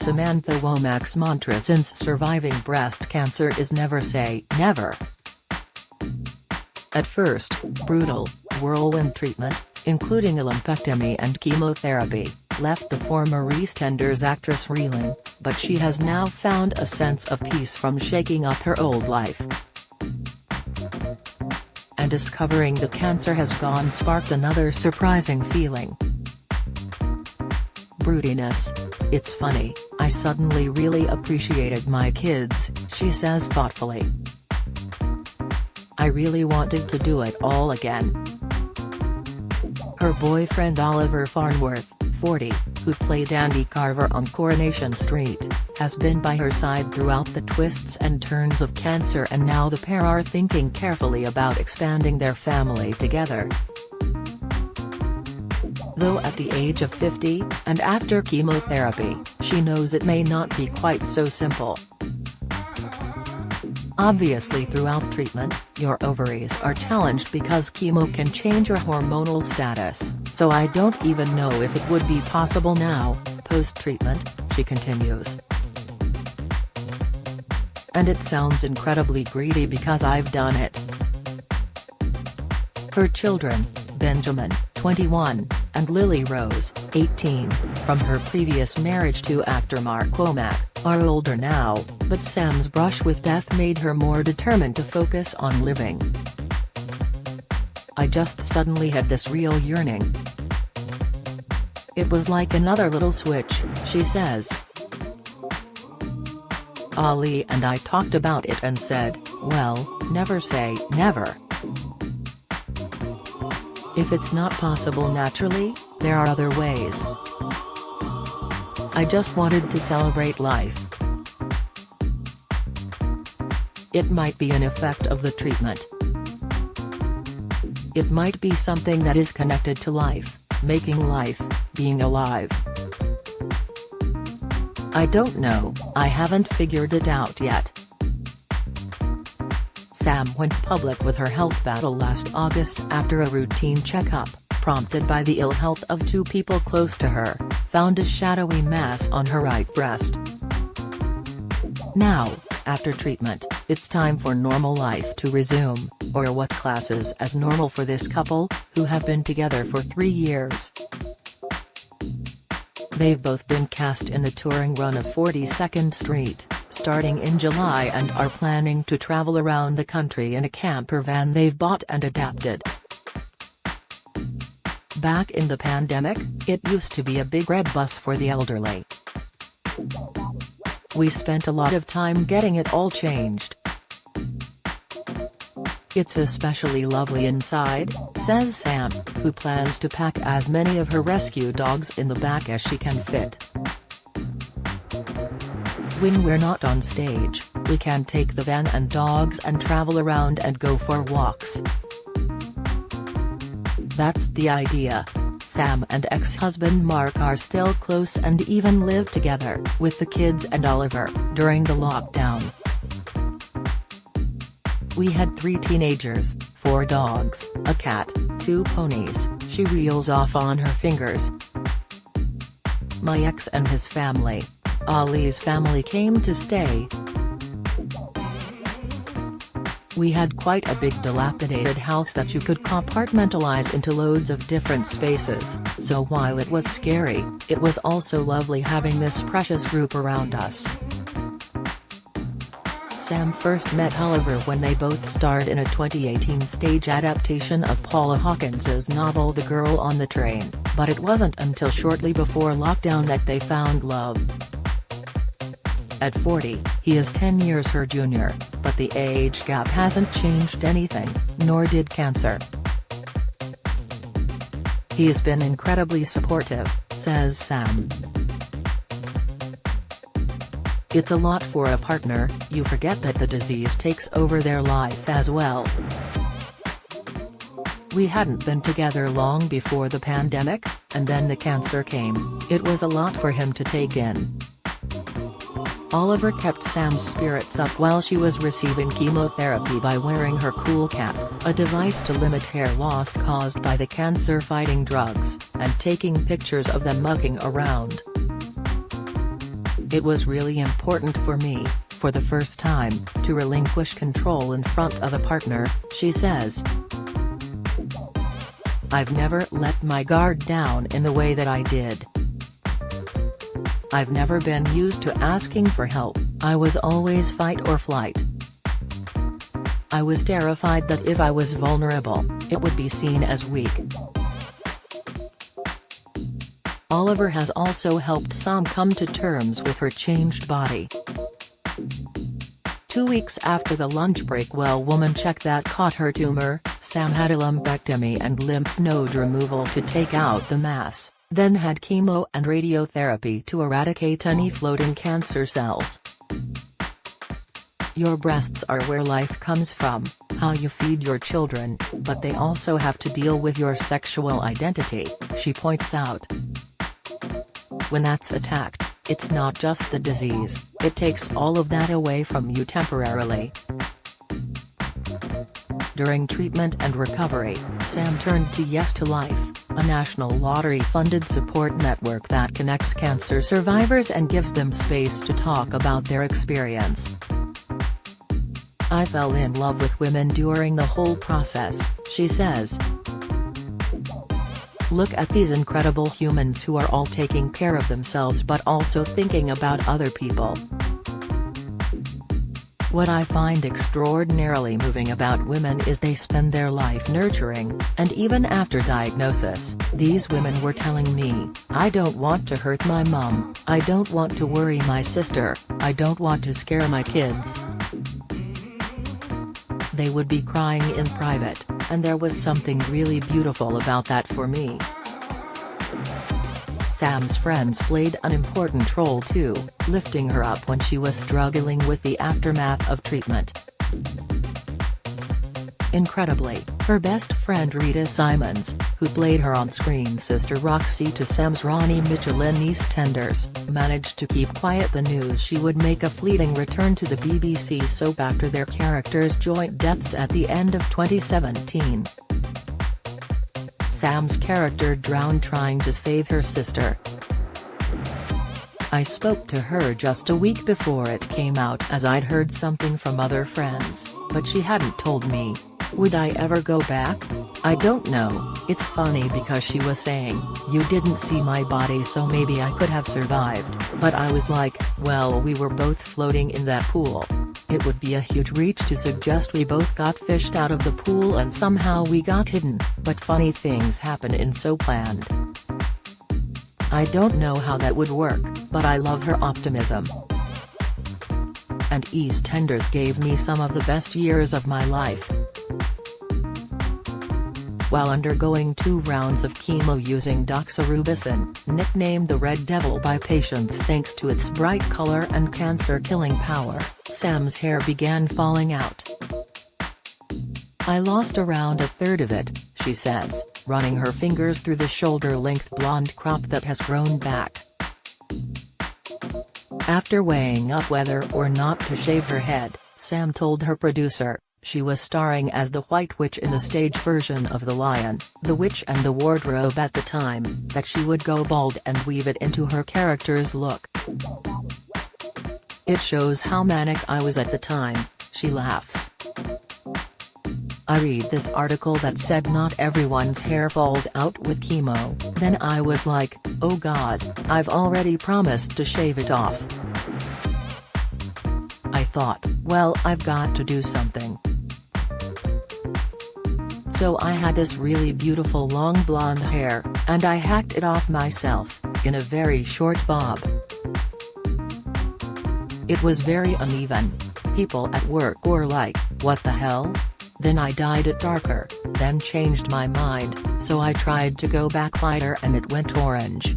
Samantha Womack's mantra since surviving breast cancer is never say never. At first, brutal, whirlwind treatment, including a lumpectomy and chemotherapy, left the former EastEnders actress reeling, but she has now found a sense of peace from shaking up her old life. And discovering the cancer has gone sparked another surprising feeling. Broodiness. It's funny, I suddenly really appreciated my kids, she says thoughtfully. I really wanted to do it all again. Her boyfriend Oliver Farnworth, 40, who played Andy Carver on Coronation Street, has been by her side throughout the twists and turns of cancer, and now the pair are thinking carefully about expanding their family together. Though at the age of 50, and after chemotherapy, she knows it may not be quite so simple. Obviously, throughout treatment, your ovaries are challenged because chemo can change your hormonal status, so I don't even know if it would be possible now, post-treatment, she continues. And it sounds incredibly greedy because I've done it. Her children, Benjamin, 21, and Lily Rose, 18, from her previous marriage to actor Mark Womack, are older now, but Sam's brush with death made her more determined to focus on living. I just suddenly had this real yearning. It was like another little switch, she says. Ali and I talked about it and said, well, never say never. If it's not possible naturally, there are other ways. I just wanted to celebrate life. It might be an effect of the treatment. It might be something that is connected to life, making life, being alive. I don't know, I haven't figured it out yet. Sam went public with her health battle last August after a routine checkup, prompted by the ill health of two people close to her, found a shadowy mass on her right breast. Now, after treatment, it's time for normal life to resume, or what classes as normal for this couple, who have been together for 3 years. They've both been cast in the touring run of 42nd Street, starting in July, and are planning to travel around the country in a camper van they've bought and adapted. Back in the pandemic, it used to be a big red bus for the elderly. We spent a lot of time getting it all changed. It's especially lovely inside, says Sam, who plans to pack as many of her rescue dogs in the back as she can fit. When we're not on stage, we can take the van and dogs and travel around and go for walks. That's the idea. Sam and ex-husband Mark are still close and even live together with the kids and Oliver during the lockdown. We had 3 teenagers, 4 dogs, a cat, 2 ponies, she reels off on her fingers. My ex and his family. Ali's family came to stay. We had quite a big dilapidated house that you could compartmentalize into loads of different spaces, so while it was scary, it was also lovely having this precious group around us. Sam first met Oliver when they both starred in a 2018 stage adaptation of Paula Hawkins's novel The Girl on the Train, but it wasn't until shortly before lockdown that they found love. At 40, he is 10 years her junior, but the age gap hasn't changed anything, nor did cancer. He's been incredibly supportive, says Sam. It's a lot for a partner, you forget that the disease takes over their life as well. We hadn't been together long before the pandemic, and then the cancer came. It was a lot for him to take in. Oliver kept Sam's spirits up while she was receiving chemotherapy by wearing her cool cap, a device to limit hair loss caused by the cancer-fighting drugs, and taking pictures of them mucking around. It was really important for me, for the first time, to relinquish control in front of a partner, she says. I've never let my guard down in the way that I did. I've never been used to asking for help, I was always fight or flight. I was terrified that if I was vulnerable, it would be seen as weak. Oliver has also helped Sam come to terms with her changed body. 2 weeks after the lunch break woman check that caught her tumor, Sam had a lumpectomy and lymph node removal to take out the mass, then had chemo and radiotherapy to eradicate any floating cancer cells. Your breasts are where life comes from, how you feed your children, but they also have to deal with your sexual identity, she points out. When that's attacked, it's not just the disease, it takes all of that away from you temporarily. During treatment and recovery, Sam turned to Yes to Life, a national lottery-funded support network that connects cancer survivors and gives them space to talk about their experience. I fell in love with women during the whole process, she says. Look at these incredible humans who are all taking care of themselves but also thinking about other people. What I find extraordinarily moving about women is they spend their life nurturing, and even after diagnosis, these women were telling me, I don't want to hurt my mom, I don't want to worry my sister, I don't want to scare my kids. They would be crying in private, and there was something really beautiful about that for me. Sam's friends played an important role too, lifting her up when she was struggling with the aftermath of treatment. Incredibly, her best friend Rita Simons, who played her on-screen sister Roxy to Sam's Ronnie Mitchell in EastEnders, managed to keep quiet the news she would make a fleeting return to the BBC soap after their characters' joint deaths at the end of 2017. Sam's character drowned trying to save her sister. I spoke to her just a week before it came out as I'd heard something from other friends, but she hadn't told me. Would I ever go back? I don't know. It's funny because she was saying, you didn't see my body so maybe I could have survived, but I was like, well we were both floating in that pool. It would be a huge reach to suggest we both got fished out of the pool and somehow we got hidden, but funny things happen in so planned. I don't know how that would work, but I love her optimism. And EastEnders gave me some of the best years of my life. While undergoing 2 rounds of chemo using doxorubicin, nicknamed the Red Devil by patients thanks to its bright color and cancer-killing power, Sam's hair began falling out. I lost around a third of it, she says, running her fingers through the shoulder-length blonde crop that has grown back. After weighing up whether or not to shave her head, Sam told her producer, she was starring as the White Witch in the stage version of The Lion, the Witch and the Wardrobe at the time, that she would go bald and weave it into her character's look. It shows how manic I was at the time, she laughs. I read this article that said not everyone's hair falls out with chemo, then I was like, oh god, I've already promised to shave it off. I thought, well I've got to do something. So I had this really beautiful long blonde hair, and I hacked it off myself, in a very short bob. It was very uneven. People at work were like, what the hell? Then I dyed it darker, then changed my mind, so I tried to go back lighter and it went orange.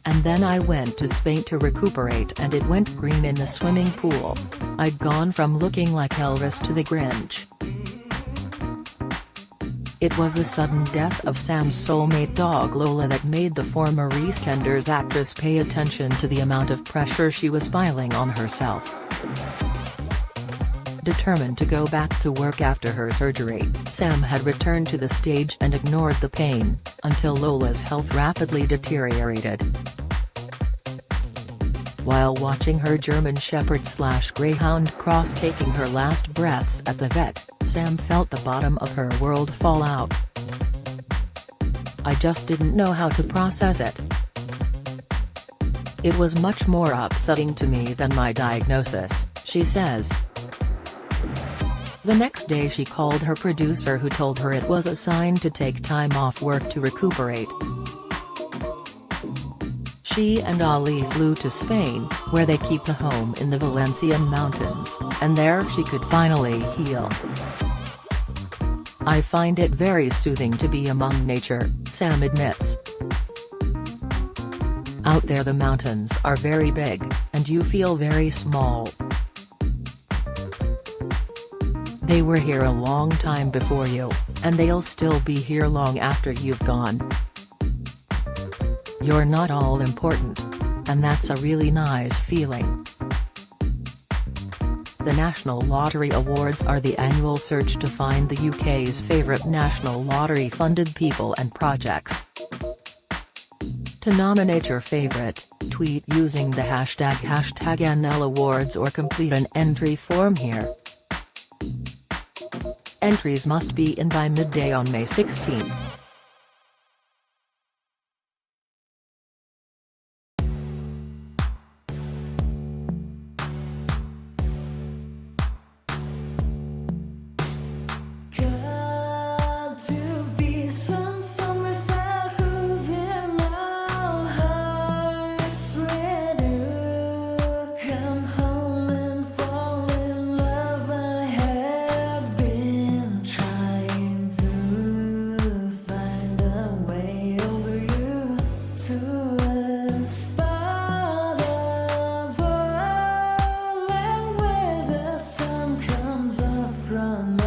And then I went to Spain to recuperate and it went green in the swimming pool. I'd gone from looking like Elvis to the Grinch. It was the sudden death of Sam's soulmate dog Lola that made the former EastEnders actress pay attention to the amount of pressure she was piling on herself. Determined to go back to work after her surgery, Sam had returned to the stage and ignored the pain, until Lola's health rapidly deteriorated. While watching her German Shepherd/Greyhound cross taking her last breaths at the vet, Sam felt the bottom of her world fall out. "I just didn't know how to process it. It was much more upsetting to me than my diagnosis," she says. The next day she called her producer, who told her it was a sign to take time off work to recuperate. She and Ali flew to Spain, where they keep a home in the Valencian mountains, and there she could finally heal. "I find it very soothing to be among nature," Sam admits. "Out there the mountains are very big, and you feel very small. They were here a long time before you, and they'll still be here long after you've gone. You're not all important. And that's a really nice feeling." The National Lottery Awards are the annual search to find the UK's favourite national lottery-funded people and projects. To nominate your favourite, tweet using the hashtag #NLAwards or complete an entry form here. Entries must be in by midday on May 16. From